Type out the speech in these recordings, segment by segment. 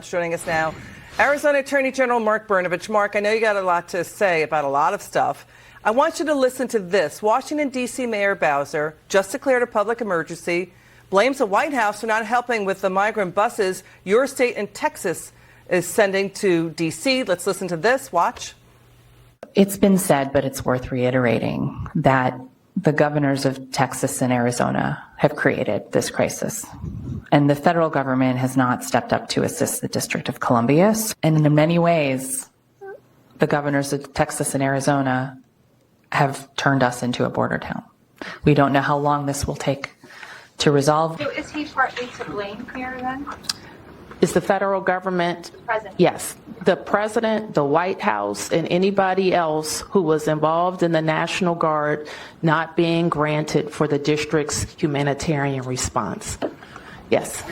Joining us now, Arizona Attorney General Mark Brnovich. Mark, I know you got a lot to say about a lot of stuff. I want you to listen to this. Washington, D.C. Mayor Bowser just declared a public emergency, blames the White House for not helping with the migrant buses your state and Texas is sending to D.C. Let's listen to this. Watch. It's been said, but it's worth reiterating, that the governors of Texas and Arizona have created this crisis. And the federal government has not stepped up to assist the District of Columbia. And in many ways, the governors of Texas and Arizona have turned us into a border town. We don't know how long this will take to resolve. So is he partly to blame here then? Is the federal government? The president. Yes. The president, the White House, and anybody else who was involved in the National Guard not being granted for the district's humanitarian response. Yes.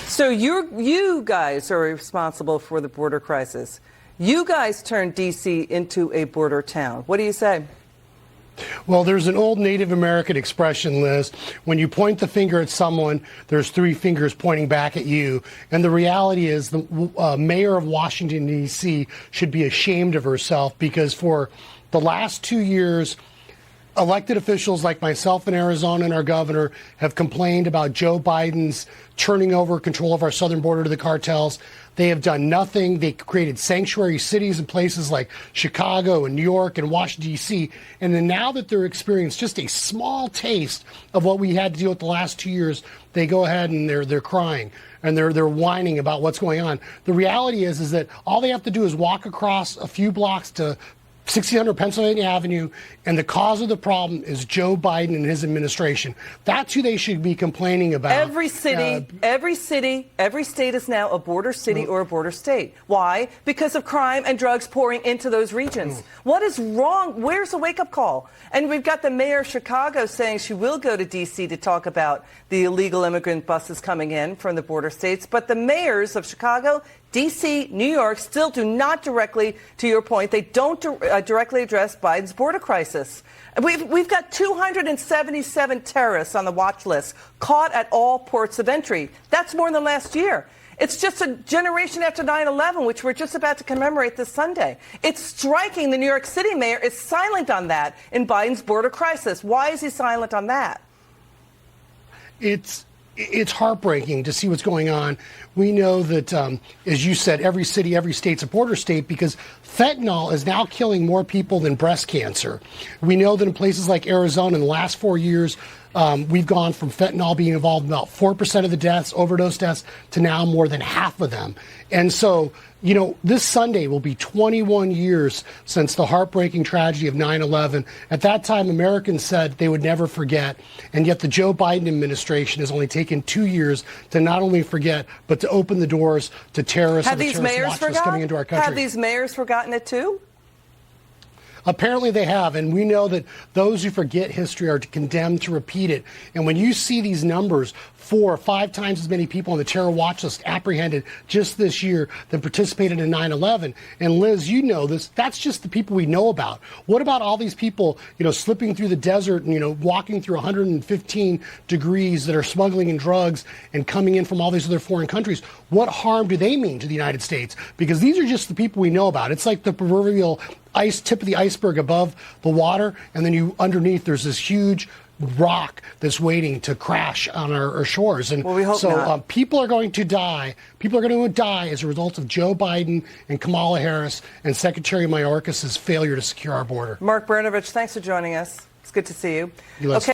So you guys are responsible for the border crisis. You guys turned D.C. into a border town. What do you say? Well, there's an old Native American expression, Liz. When you point the finger at someone, there's three fingers pointing back at you. And the reality is the mayor of Washington, D.C. should be ashamed of herself, because for the last 2 years, elected officials like myself in Arizona and our governor have complained about Joe Biden's turning over control of our southern border to the cartels. They have done nothing. They created sanctuary cities in places like Chicago and New York and Washington, D.C. And then now that they're experiencing just a small taste of what we had to deal with the last 2 years, they go ahead and they're crying and they're whining about what's going on. The reality is that all they have to do is walk across a few blocks to 1600 Pennsylvania Avenue, and the cause of the problem is Joe Biden and his administration. That's who they should be complaining about. Every city, every state is now a border city or a border state. Why? Because of crime and drugs pouring into those regions. What is wrong? Where's the wake-up call? And we've got the mayor of Chicago saying she will go to D.C. to talk about the illegal immigrant buses coming in from the border states. But the mayors of Chicago, D.C., New York still do not directly, to your point, they don't directly address Biden's border crisis. We've got 277 terrorists on the watch list caught at all ports of entry. That's more than last year. It's just a generation after 9/11, which we're just about to commemorate this Sunday. It's striking the New York City mayor is silent on that in Biden's border crisis. Why is he silent on that? It's heartbreaking to see what's going on. We know that, as you said, every city, every state's a border state, because fentanyl is now killing more people than breast cancer. We know that in places like Arizona in the last 4 years, we've gone from fentanyl being involved in about 4% of the deaths, overdose deaths, to now more than half of them. And so, you know, this Sunday will be 21 years since the heartbreaking tragedy of 9/11. At that time, Americans said they would never forget. And yet the Joe Biden administration has only taken 2 years to not only forget, but to open the doors to terrorists and the terrorist watch list coming into our country. Have these mayors forgotten it too? Apparently they have, and we know that those who forget history are condemned to repeat it. And when you see these numbers, 4 or 5 times as many people on the terror watch list apprehended just this year than participated in 9/11. And Liz, you know this, that's just the people we know about. What about all these people, you know, slipping through the desert and, you know, walking through 115 degrees that are smuggling in drugs and coming in from all these other foreign countries? What harm do they mean to the United States? Because these are just the people we know about. It's like the proverbial tip of the iceberg above the water, and then underneath there's this huge rock that's waiting to crash on our shores. And well, we hope not. People are going to die. People are going to die as a result of Joe Biden and Kamala Harris and Secretary Mayorkas' failure to secure our border. Mark Brnovich, thanks for joining us. It's good to see you. Okay.